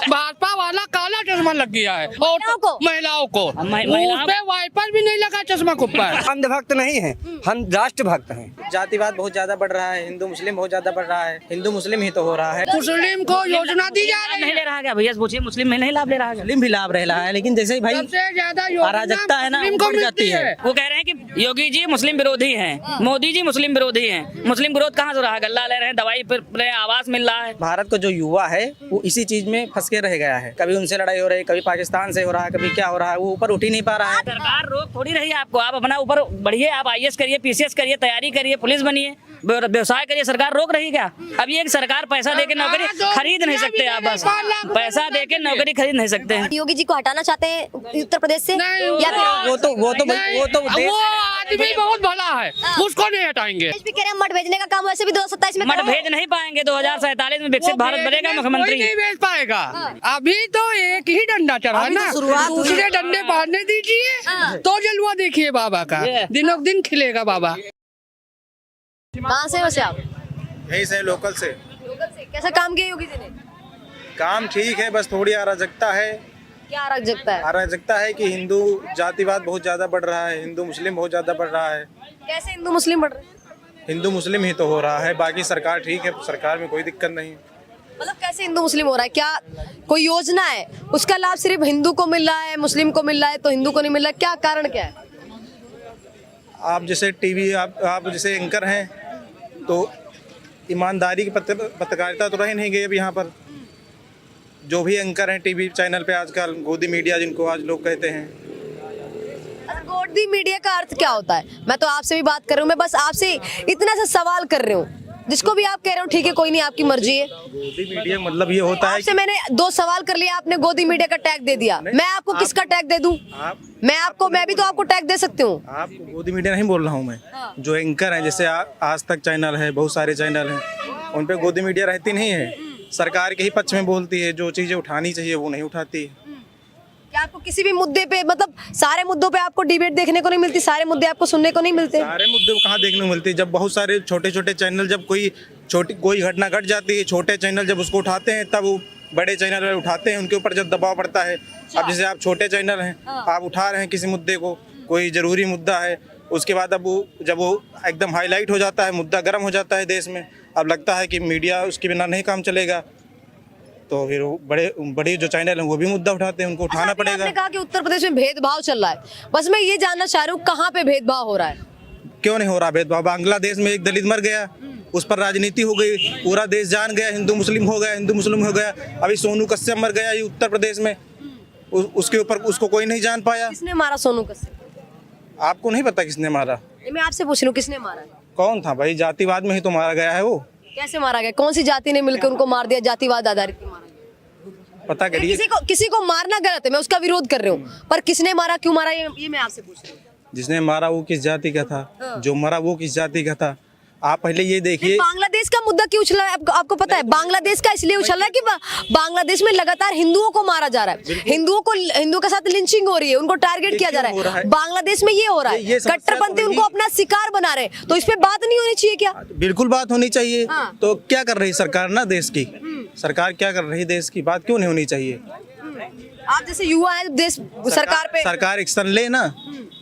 भाजपा वाला काला चश्मा लग गया है और महिलाओं को उस पे वाइपर भी नहीं लगा चश्मा के ऊपर। अंधभक्त नहीं है, हम राष्ट्र भक्त हैं। जातिवाद बहुत ज्यादा बढ़ रहा है, हिंदू मुस्लिम बहुत ज्यादा बढ़ रहा है, हिंदू मुस्लिम ही तो हो रहा है। मुस्लिम को योजना दी जा रही नहीं ले रहा है भैया, पूछिए मुस्लिम में नहीं लाभ ले रहा है। मुस्लिम भी लाभ रह रहा है, लेकिन जैसे ही भाई सबसे ज्यादा अराजकता है ना मुस्लिम को बढ़ जाती है। वो कह रहे हैं कि योगी जी मुस्लिम विरोधी हैं, मोदी जी मुस्लिम विरोधी हैं। मुस्लिम विरोध कहाँ से रहा? गल्ला ले रहे हैं, दवाई पर आवास मिल रहा है। भारत का जो युवा है वो इसी चीज में फंस के रह गया है। कभी उनसे लड़ाई हो रही है, कभी पाकिस्तान से हो रहा है, कभी क्या हो रहा है, वो ऊपर उठ ही नहीं पा रहा है। सरकार रोक थोड़ी रही है आपको, आप अपना ऊपर बढ़िए, आप IAS करिए, PCS करिए, तैयारी करिए, पुलिस बनिए, व्यवसाय करिए। सरकार रोक रही क्या? अभी एक सरकार पैसा देके नौकरी खरीद नहीं सकते आप, बस पैसा देके नौकरी खरीद नहीं सकते हैं। योगी जी को हटाना चाहते हैं उत्तर प्रदेश से या फिर वो आदमी बहुत भला है, उसको नहीं हटाएंगे। कह रहे हैं मठ भेजने का काम वैसे भी 2027 में मठ भेज नहीं पाएंगे, 2047 में विकसित भारत बनेगा मुख्यमंत्री। नहीं भेज पाएगा। अभी तो एक ही डंडा चला ना, दूसरे डंडे बांधने दीजिए तो जलवा देखिए बाबा का, दिनों दिन खिलेगा बाबा। कहाँ से हो वैसे आप? यही से लोकल से। कैसा काम किया योगी जी ने? काम ठीक है, बस थोड़ी अराजकता है। क्या अराजकता है? अराजकता है कि हिंदू जातिवाद बहुत ज्यादा बढ़ रहा है, हिंदू मुस्लिम बहुत ज्यादा बढ़ रहा है। कैसे हिंदू मुस्लिम बढ़ रहे हैं? हिंदू मुस्लिम ही तो हो रहा है, बाकी सरकार ठीक है, सरकार में कोई दिक्कत नहीं। मतलब कैसे हिंदू मुस्लिम हो रहा है? क्या कोई योजना है उसका लाभ सिर्फ हिंदू को मिल रहा है, मुस्लिम को मिल रहा है तो हिंदू को नहीं मिल रहा है? क्या कारण क्या है? आप जैसे टीवी आप जैसे एंकर हैं तो ईमानदारी की पत्रकारिता तो रह नहीं गई अब यहाँ पर। जो भी एंकर हैं टीवी चैनल पे आजकल, गोदी मीडिया जिनको आज लोग कहते हैं। गोदी मीडिया का अर्थ क्या होता है? मैं तो आपसे भी बात कर रही हूँ, मैं बस आपसे इतना सा सवाल कर रही हूँ, जिसको भी आप कह रहे हो ठीक है, कोई नहीं, आपकी मर्जी है। गोदी मीडिया मतलब ये होता है आपसे मैंने 2 सवाल कर लिया, आपने गोदी मीडिया का टैग दे दिया। मैं आपको किसका टैग दे दूं? मैं भी तो आपको टैग दे सकती हूँ। आपको गोदी मीडिया नहीं बोल रहा हूँ मैं। जो एंकर हैं जैसे आज तक चैनल है, बहुत सारे चैनल हैं, उन पे गोदी मीडिया रहती नहीं है, सरकार के ही पक्ष में बोलती है, जो चीजें उठानी चाहिए वो नहीं उठाती है। क्या आपको किसी भी मुद्दे पे, मतलब सारे मुद्दों पे आपको डिबेट देखने को नहीं मिलती, सारे मुद्दे आपको सुनने को नहीं मिलते? सारे मुद्दे कहाँ देखने को मिलते? जब बहुत सारे छोटे छोटे चैनल, जब कोई घटना घट जाती है, छोटे चैनल जब उसको उठाते हैं तब वो बड़े चैनल वाले उठाते हैं, उनके ऊपर जब दबाव पड़ता है। अब जैसे आप छोटे चैनल हैं, आप उठा रहे हैं किसी मुद्दे को, कोई जरूरी मुद्दा है, उसके बाद अब जब वो एकदम हाईलाइट हो जाता है, मुद्दा गर्म हो जाता है देश में, अब लगता है कि मीडिया उसके बिना नहीं काम चलेगा, तो फिर बड़े जो चैनल हैं वो भी मुद्दा उठाते हैं, उनको उठाना पड़ेगा। आपने कहा कि उत्तर प्रदेश में भेदभाव चल रहा है, बस मैं ये जानना चाह रही हूँ कहाँ पे भेदभाव हो रहा है? क्यों नहीं हो रहा भेदभाव? बांग्लादेश में एक दलित मर गया, उस पर राजनीति हो गई, पूरा देश जान गया, हिंदू मुस्लिम हो गया, हिंदू मुस्लिम हो गया। अभी सोनू कश्यप मर गया ये उत्तर प्रदेश में, उसके ऊपर उसको कोई नहीं जान पाया। किसने मारा सोनू कश्यप? आपको नहीं पता किसने मारा? मैं आपसे पूछ रही हूँ, किसने मारा? कौन था भाई? जातिवाद में ही तो मारा गया है वो। कैसे मारा गया? कौन सी जाति ने मिलकर उनको मार दिया? जातिवाद आधारित मारा गया? पता करिए। किसी को मारना गलत है, मैं उसका विरोध कर रही हूँ, पर किसने मारा, क्यों मारा, ये मैं आपसे पूछ रही हूँ। जिसने मारा वो किस जाति का था, जो मरा वो किस जाति का था? आप पहले ये देखिए। बांग्लादेश का मुद्दा क्यों उछला है आपको पता है? बांग्लादेश का इसलिए उछल रहा है कि बांग्लादेश में लगातार हिंदुओं को मारा जा रहा है, हिंदुओं के साथ लिंचिंग हो रही है, उनको टारगेट किया जा रहा है। बांग्लादेश में ये हो रहा है, कट्टरपंथी उनको अपना शिकार बना रहे हैं, तो इस पे बात नहीं होनी चाहिए क्या? बिल्कुल बात होनी चाहिए। तो क्या कर रही सरकार ना देश की? सरकार क्या कर रही देश की? बात क्यों नहीं होनी चाहिए? आप जैसे युवा है, देश सरकार पे सरकार एक्शन ले ना,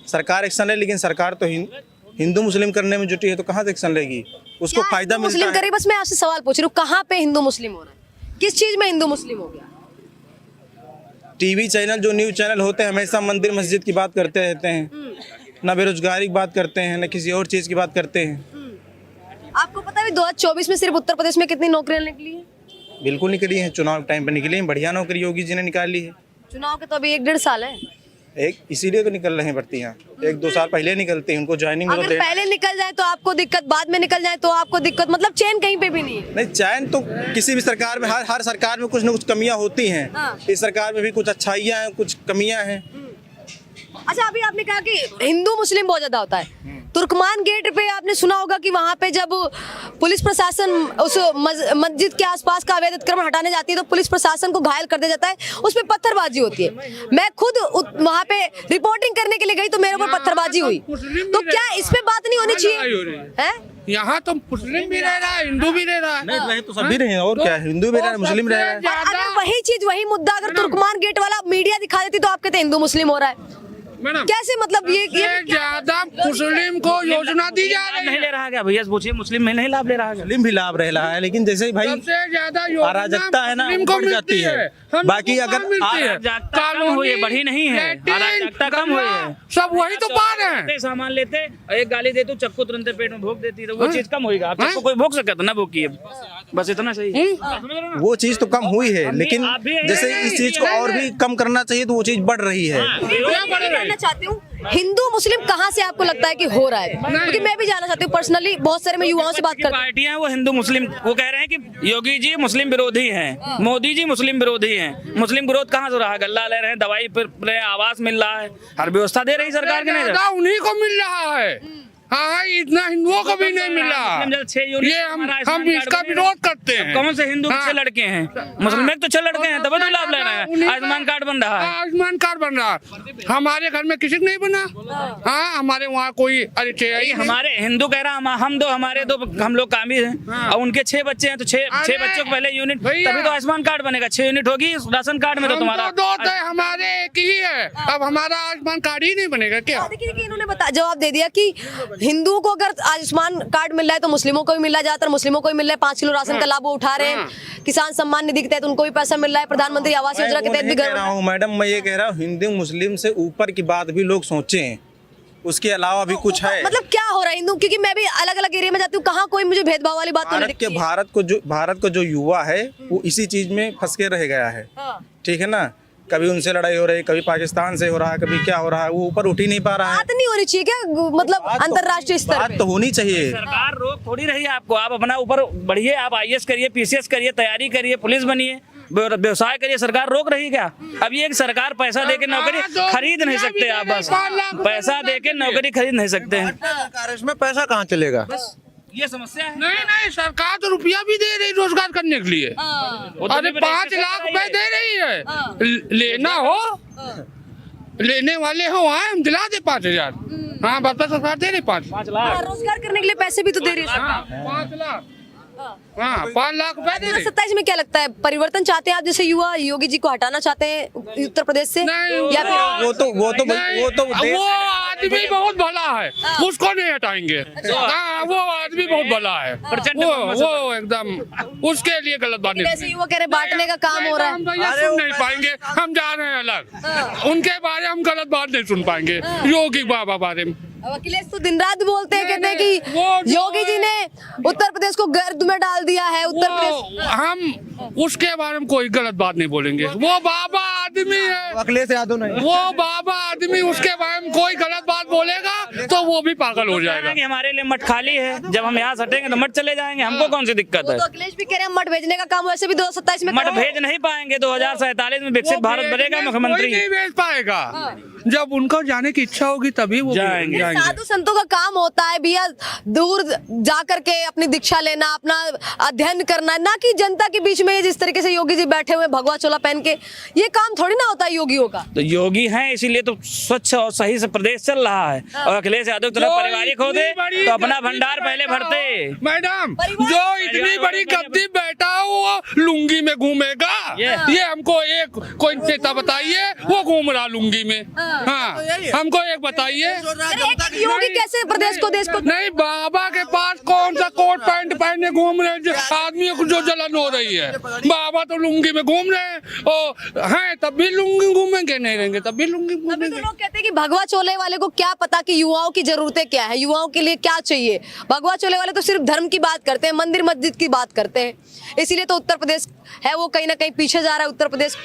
सरकार एक्शन ले, लेकिन सरकार तो हिंदू मुस्लिम करने में जुटी है, तो कहाँ से एक्शन लेगी? उसको फायदा मिलता मुस्लिम करे। बस मैं आपसे सवाल पूछ रही हूँ, कहाँ पे हिंदू मुस्लिम हो रहा है? किस चीज में हिंदू मुस्लिम हो गया? टीवी चैनल, जो न्यूज चैनल होते हैं, हमेशा मंदिर मस्जिद की बात करते रहते हैं, ना बेरोजगारी की बात करते हैं, ना किसी और चीज की बात करते हैं। आपको पता है 2024 में सिर्फ उत्तर प्रदेश में कितनी नौकरियां निकली है? बिल्कुल निकली है, चुनाव टाइम पर निकली है, बढ़िया नौकरी योगी जी ने निकाली है। चुनाव के तो अभी 1-1.5 साल है, इसीलिए तो निकल रहे हैं भर्तियाँ। 1-2 साल पहले निकलती हैं, उनको ज्वाइनिंग। अगर पहले निकल जाए तो आपको दिक्कत, बाद में निकल जाए तो आपको दिक्कत, मतलब चैन कहीं पे भी नहीं है। नहीं, चैन तो किसी भी सरकार में, हर सरकार में कुछ न कुछ कमियां होती हैं। इस सरकार में भी कुछ अच्छाइयां हैं, कुछ कमियां हैं। अच्छा, अभी आपने कहा कि हिंदू मुस्लिम बहुत ज्यादा होता है, तुर्कमान गेट पे आपने सुना होगा कि वहां पे जब पुलिस प्रशासन उस मस्जिद के आसपास का अवैध अतिक्रमण हटाने जाती है तो पुलिस प्रशासन को घायल कर दिया जाता है, उस पे पत्थरबाजी होती है। मैं खुद वहां पे रिपोर्टिंग करने के लिए गई तो मेरे ऊपर पत्थरबाजी हुई। तो क्या इस पे बात नहीं होनी चाहिए? है यहाँ तो मुस्लिम भी रह रहा है, हिंदू भी रह रहा है। नहीं रहे तो सभी रहे, और क्या है, हिंदू भी रह रहा है, मुस्लिम रह रहा है। अगर वही चीज वही मुद्दा अगर तुर्कमान गेट वाला मीडिया दिखा देती तो आप कहते हिंदू मुस्लिम हो रहा है। मैडम कैसे मतलब ये ज्यादा मुस्लिम को योजना दी जा रही नहीं है। ले रहा है क्या भैया? पूछिए, मुस्लिम में नहीं लाभ ले रहा है? मुस्लिम भी लाभ रह रहा है, लेकिन जैसे भाई सबसे ज्यादा योजना अराजकता है ना, मुस्लिम को बढ़ जाती मिलती है। हम बाकी लोगों को अगर मिलती है। अराजकता कम हुई है, बढ़ी नहीं है। लैट्रिन, अराजकता कम हुई है, सब वही तो पा रहे हैं। सामान लेते एक गाली देते चक्कू तुरंत पेट में भोग देती, तो वो चीज कम होगी। आप चक्कू कोई भोग सकता ना भोग की, बस इतना सही। वो चीज तो कम हुई है, लेकिन आप भी जैसे इस चीज को और भी कम करना चाहिए तो वो चीज बढ़ रही है। जानना चाहती हूँ हिंदू मुस्लिम कहाँ से आपको लगता है कि हो रहा है? क्योंकि मैं भी जानना चाहती हूँ पर्सनली, बहुत सारे मैं युवाओं से बात करती हूँ। पार्टियां वो हिंदू मुस्लिम वो कह रहे हैं कि योगी जी मुस्लिम विरोधी हैं, मोदी जी मुस्लिम विरोधी हैं। मुस्लिम विरोध कहाँ से रहा? गल्ला ले रहे हैं, दवाई फिर रहे हैं, आवास मिल रहा है, हर व्यवस्था दे रही सरकार के। नहीं ज्यादा उन्हीं को मिल रहा है। हाँ, इतना हिंदुओं को भी नहीं मिला। ये हम इसका विरोध करते हैं। कौन से हिंदू 6 लड़के हैं? मुस्लिम तो 6 लड़के हैं, तब तो लाभ ले रहे हैं। आयुष्मान कार्ड बन रहा है, आयुष्मान कार्ड बन रहा है। हमारे घर में किसी को नहीं बना। हाँ, हमारे वहाँ कोई अरे हमारे हिंदू कह रहा हम लोग कामिल हैं और उनके 6 बच्चे हैं, तो 6 बच्चों को पहले यूनिट, तभी तो आयुष्मान कार्ड बनेगा। 6 यूनिट होगी राशन कार्ड में, तो तुम्हारा दो हमारे एक ही है। अब हमारा आयुष्मान कार्ड ही नहीं बनेगा क्या? देखिए इन्होंने जवाब दे दिया कि हिंदुओं को अगर आयुष्मान कार्ड मिल रहा है तो मुस्लिमों को भी मिल रहा है, ज्यादातर मुस्लिमों को भी मिल रहा है। 5 किलो राशन का लाभ वो उठा रहे हैं। किसान सम्मान निधि के तहत उनको भी पैसा मिल रहा है। प्रधानमंत्री आवास योजना के तहत भी कह रहा हूँ मैडम, मैं ये कह रहा हूँ हिंदू मुस्लिम से ऊपर की बात भी लोग सोचें, उसके अलावा भी कुछ है। मतलब क्या हो रहा है हिंदू? क्योंकि मैं भी अलग अलग एरिया में जाती हूँ, कहाँ कोई मुझे भेदभाव वाली बात तो नहीं दिखती है। भारत को जो युवा है वो इसी चीज में फंस के रह गया है। ठीक है ना, कभी उनसे लड़ाई हो रही है, कभी पाकिस्तान से हो रहा है, कभी क्या हो रहा है, वो ऊपर उठ ही नहीं पा रहा है। बात नहीं होनी चाहिए क्या? मतलब अंतरराष्ट्रीय स्तर बात तो होनी चाहिए। सरकार रोक थोड़ी रही है आपको। आप अपना ऊपर बढ़िए, आप IAS करिए, PCS करिए, तैयारी करिए, पुलिस बनिए, व्यवसाय करिए। सरकार रोक रही क्या? अब ये एक सरकार पैसा दे के नौकरी खरीद नहीं सकते आप। बस पैसा दे के नौकरी खरीद नहीं सकते हैं। इसमें पैसा कहाँ चलेगा? ये समस्या है। नहीं, सरकार तो रुपया भी दे रही रोजगार करने के लिए। अरे 5 लाख रुपए दे रही है। लेना हो, लेने वाले हो वहाँ हम दिला दे 5,000। हाँ, बता सरकार दे रही 5 लाख। रोजगार करने के लिए पैसे भी तो दे रही है। 5 लाख। हाँ, 5 लाख रुपए दे रही। 2027 में क्या लगता है परिवर्तन चाहते हैं आप? जैसे युवा योगी जी को हटाना चाहते हैं उत्तर प्रदेश से, या फिर वो आदमी बहुत भला है, उसको नहीं हटाएंगे। हाँ, वो आदमी बहुत भला है, वो एकदम उसके लिए गलत बात नहीं। ऐसे युवा कह रहे बांटने का काम हो रहा है। हम तो ये सुन नहीं पाएंगे, हम जा रहे हैं अलग। उनके बारे में हम गलत बात नहीं सुन पाएंगे। योगी बाबा बारे में अब अखिलेश तो दिन रात बोलते हैं, कहते हैं कि योगी जी ने उत्तर प्रदेश को गर्द में डाल दिया है। उत्तर प्रदेश, हम उसके बारे में कोई गलत बात नहीं बोलेंगे। वो बाबा आदमी है, अखिलेश यादव नहीं, वो बाबा आदमी, उसके बारे में कोई गलत बात बोलेगा तो वो भी पागल हो जाएगा। कि हमारे लिए मठ खाली है, जब हम यहाँ से हटेंगे तो मठ चले जाएंगे, हमको कौन सी दिक्कत है? तो अखिलेश भी कह रहे हैं मठ भेजने का काम वैसे भी 2027 में मठ भेज नहीं पाएंगे। 2047 में विकसित भारत बनेगा, मुख्यमंत्री नहीं भेज पाएगा। जब उनको जाने की इच्छा होगी तभी वो जाएंगे। साधु संतों का काम होता है भैया दूर जा करके अपनी दीक्षा लेना, अपना अध्ययन करना, ना कि जनता के बीच में जिस तरीके से योगी जी बैठे हुए भगवा चोला पहन के। ये काम थोड़ी ना होता है योगियों का। तो योगी हैं इसीलिए तो स्वच्छ और सही से प्रदेश चल रहा है। और अखिलेश यादव की तरफ पारिवारिक होते तो अपना भंडार पहले भरते। मैडम, जो इतनी बड़ी गद्दी बैठा हो वो लुंगी में घूमेगा? ये हमको एक कोई नेता बताइए, वो घूम रहा लुंगी में। हाँ, हमको एक बताइए, योगी कैसे प्रदेश को देश को? नहीं, बाबा के पास कौन सा कोट पैंट पहने घूम रहे हैं आदमियों को जो जलन हो रही है? बाबा तो लुंगी में घूम रहे हैं, तब भी लुंगी घूमेंगे, नहीं रहेंगे तब भी लुंगी घूमेंगे। तो लोग कहते हैं कि भगवा चोले वाले को क्या पता कि युवाओं की जरूरतें क्या है, युवाओं के लिए क्या चाहिए। भगवा चोले वाले तो सिर्फ धर्म की बात करते हैं, मंदिर मस्जिद की बात करते हैं। इसीलिए तो उत्तर प्रदेश है वो कहीं ना कहीं पीछे जा रहा है। उत्तर प्रदेश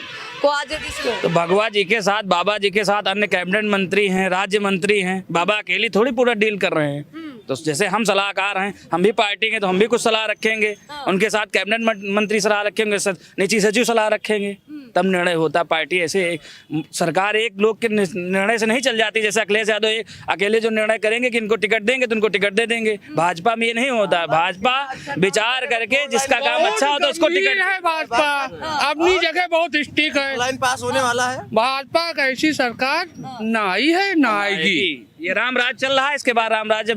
को आज तो भगवा जी के साथ, बाबा जी के साथ अन्य कैबिनेट मंत्री हैं, राज्य मंत्री हैं। बाबा अकेली थोड़ी पूरा डील कर रहे हैं। तो जैसे हम सलाहकार हैं, हम भी पार्टी के, तो हम भी कुछ सलाह रखेंगे। उनके साथ कैबिनेट मंत्री सलाह रखेंगे, नीची सचिव सलाह रखेंगे। तब निर्णय होता। पार्टी ऐसे सरकार एक लोग के निर्णय से नहीं चल जाती। जैसे अखिलेश यादव एक अकेले जो निर्णय करेंगे कि इनको टिकट देंगे तो उनको टिकट दे देंगे। भाजपा में ये नहीं होता है। भाजपा विचार करके जिसका काम अच्छा होता है उसको टिकट है। भाजपा अपनी जगह बहुत स्टिक है। लाइन पास होने वाला है। भाजपा का ऐसी सरकार ना आई है ना आएगी। ये राम राज चल रहा है, इसके बाद राम राज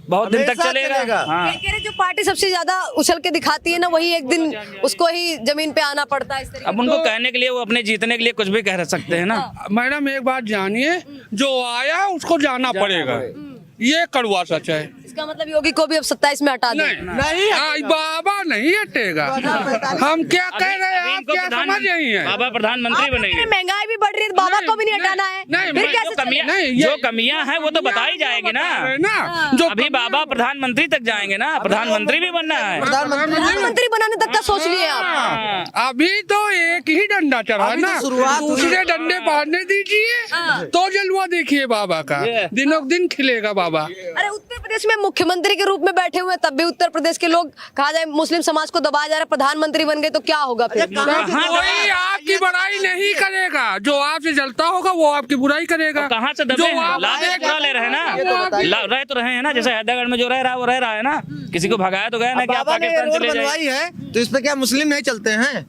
बहुत दिन तक चलेगा। हाँ। कह रहे जो पार्टी सबसे ज्यादा उछल के दिखाती है ना, वही एक दिन उसको ही जमीन पे आना पड़ता है। इस तरीके अब उनको कहने के लिए, वो अपने जीतने के लिए कुछ भी कह सकते हैं ना। मैडम एक बात जानिए, जो आया उसको जाना पड़ेगा। ये कड़वा सच है। इसका मतलब योगी को भी अब 27 में हटा दें। नहीं बाबा नहीं हटेगा। हम क्या कह रहे हैं, आप क्या समझ रही हैं? बाबा प्रधानमंत्री बनेंगे। महंगाई भी बढ़ रही है, बाबा को भी नहीं हटाना है। फिर कैसे जो कमियां हैं वो तो बताई जाएगी ना। जो अभी बाबा प्रधानमंत्री तक जाएंगे ना, प्रधानमंत्री भी बनना है। प्रधानमंत्री बनाने तक का सोच लिए आप। अभी तो एक ही डंडा चढ़ा ना, दूसरे डंडे मारने दीजिए तो जलवा देखिए बाबा का। दिनों दिन खिलेगा बाबा। अरे उत्तर प्रदेश में मुख्यमंत्री के रूप में बैठे हुए, तब भी उत्तर प्रदेश के लोग कहा जाए मुस्लिम समाज को दबाया जा रहा है। प्रधानमंत्री बन गए तो क्या होगा फिर? कोई आपकी बुराई नहीं करेगा। जो आपसे जलता होगा वो आपकी बुराई करेगा। कहाँ से दबे हैं? बुरा ले रहे हैं ना, रह तो रहे हैं ना। जैसे हैदराबाद में जो रह रहा है वो रह रहा है ना। किसी को भगाया तो गया ना कि आप पाकिस्तान चले जाइए है तो इस पे क्या मुस्लिम नहीं चलते हैं?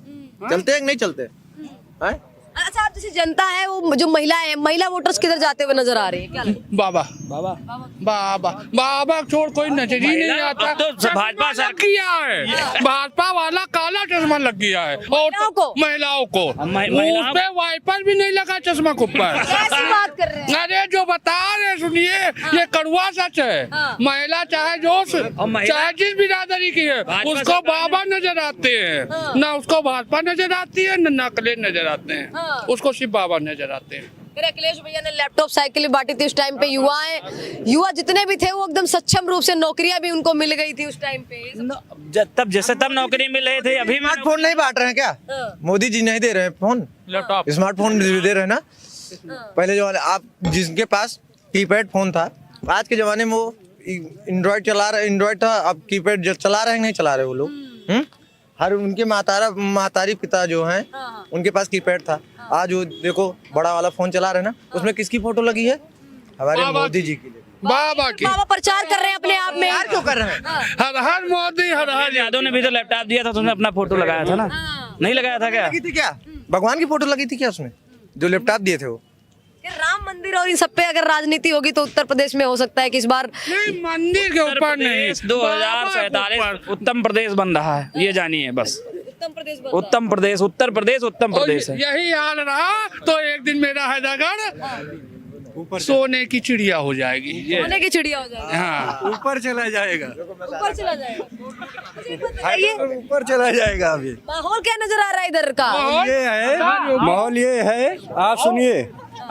चलते हैं कि नहीं चलते? अच्छा, आप जैसे जनता है, वो जो महिलाएं हैं, महिला वोटर्स किधर जाते हुए नजर आ रही है? क्या लगता है? बाबा बाबा बाबा बाबा छोड़ कोई नजर ही नहीं आता। तो भाजपा सर किया है, भाजपा वाला काला चश्मा लग गया है। और महिलाओं को उस पे वाइपर भी नहीं लगा चश्मा के ऊपर। कैसी बात कर रहे हैं? अरे जो बता रहे सुनिए, ये कड़वा सच है। महिला चाहे चाहे जिस बिरादरी की है, उसको बाबा नजर आते हैं ना, उसको भाजपा नजर आती है ना अखिलेश नजर आते हैं, उसको शिव बाबा नजर आते हैं। फिर अखिलेश भैया ने लैपटॉप साइकिल बांटी थी उस टाइम पे। युवा जितने भी थे वो एकदम सक्षम रूप से, नौकरियां भी उनको मिल गई थी उस टाइम पे। तब नौकरी मिल रहे थे। अभी स्मार्टफोन नहीं बांट रहे हैं क्या? मोदी जी नहीं दे रहे हैं फोन, लैपटॉप स्मार्टफोन दे रहे हैं ना। पहले जो आप जिसके पास कीपैड फोन था, आज के जमाने में वो एंड्रॉइड चला रहे, एंड्रॉइड था, अब कीपैड चला रहे हैं नहीं चला रहे वो लोग। हर उनके मातारी पिता जो हैं उनके पास कीपैड था। आज वो देखो बड़ा वाला फोन चला रहे हैं ना, उसमें किसकी फोटो लगी है? हमारे मोदी जी की। बाबा की। बाबा प्रचार कर रहे हैं अपने आप में। यार क्यों कर रहे हैं? हर हर मोदी हर यादव ने भी तो लैपटॉप दिया था तो उसमें अपना फोटो लगाया था ना। नहीं लगाया था क्या? लगी थी क्या? भगवान की फोटो लगी थी क्या उसमें जो लैपटॉप दिए थे? वो राम मंदिर और इन सब पे अगर राजनीति होगी तो उत्तर प्रदेश में हो सकता है कि इस बार नहीं, मंदिर के ऊपर नहीं। 2047 उत्तम प्रदेश बन रहा है, ये जानिए बस। उत्तम प्रदेश उत्तम प्रदेश है। यही हाल रहा तो एक दिन मेरा हैदराबाद सोने की चिड़िया हो जाएगी। सोने की चिड़िया हो जाएगी। हाँ, ऊपर चला जाएगा। ऊपर चला जाएगा। ऊपर चला जाएगा। अभी माहौल क्या नजर आ रहा है इधर का? माहौल ये है, आप सुनिए,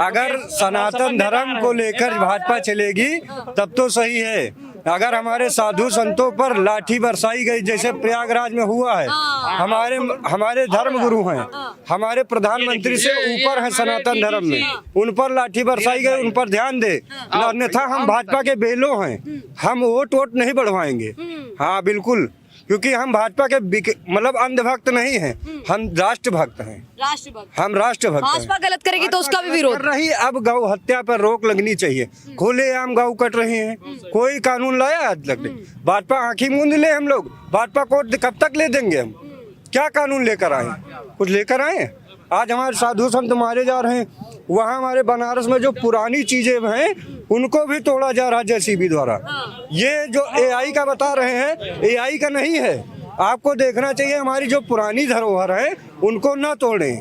अगर सनातन धर्म को लेकर भाजपा चलेगी तब तो सही है। अगर हमारे साधु संतों पर लाठी बरसाई गई जैसे प्रयागराज में हुआ है, हमारे धर्म गुरु हैं, हमारे प्रधानमंत्री से ऊपर है सनातन धर्म में, उन पर लाठी बरसाई गई, उन पर ध्यान दे। अन्यथा हम भाजपा के बेलों हैं, हम वोट नहीं बढ़वाएंगे। हाँ बिल्कुल, क्योंकि हम भाजपा के मतलब अंधभक्त नहीं हैं, हम राष्ट्रभक्त हैं। हम राष्ट्रभक्त हैं। भाजपा गलत करेगी तो उसका भी विरोध कर रही। अब गौ हत्या पर रोक लगनी चाहिए। खुलेआम गौ कट रहे हैं, कोई कानून लाया आज तक नहीं। भाजपा आंखी मूंद ले, हम लोग भाजपा को कब तक ले देंगे? हम क्या कानून लेकर आए? कुछ लेकर आए? आज हमारे साधु संत मारे जा रहे हैं। वहाँ हमारे बनारस में जो पुरानी चीजें हैं उनको भी तोड़ा जा रहा है जेसीबी द्वारा। ये जो एआई का बता रहे हैं, एआई का नहीं है। आपको देखना चाहिए हमारी जो पुरानी धरोहर है उनको ना तोड़ें।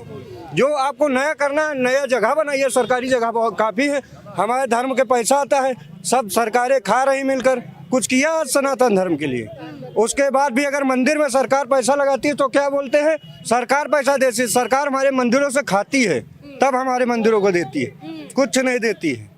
जो आपको नया करना है, नया जगह बनाइए, सरकारी जगह बहुत काफ़ी है। हमारे धर्म के पैसा आता है, सब सरकारें खा रही मिलकर। कुछ किया सनातन धर्म के लिए? उसके बाद भी अगर मंदिर में सरकार पैसा लगाती है तो क्या बोलते हैं? सरकार पैसा देती है। सरकार हमारे मंदिरों से खाती है, तब हमारे मंदिरों को देती है, कुछ नहीं देती है।